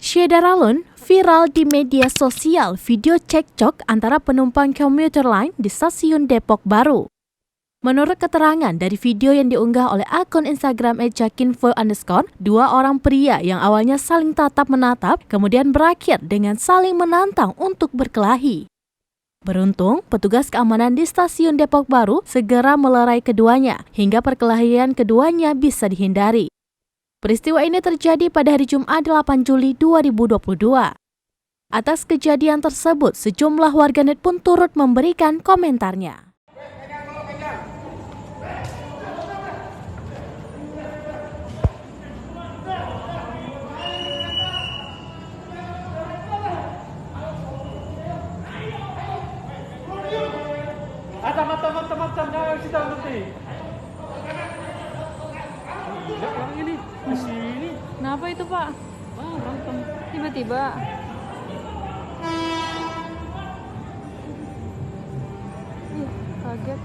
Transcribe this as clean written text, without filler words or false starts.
Syedaralun viral di media sosial video cekcok antara penumpang komuter lain di stasiun Depok Baru. Menurut keterangan dari video yang diunggah oleh akun Instagram @jakinfo_, dua orang pria yang awalnya saling tatap-menatap kemudian berakhir dengan saling menantang untuk berkelahi. Beruntung, petugas keamanan di stasiun Depok Baru segera melerai keduanya hingga perkelahian keduanya bisa dihindari. Peristiwa ini terjadi pada hari Jumat 8 Juli 2022. Atas kejadian tersebut, sejumlah warganet pun turut memberikan komentarnya. Yang ini di sini. Kenapa itu, Pak? Berantem. Tiba-tiba. Ih, kaget.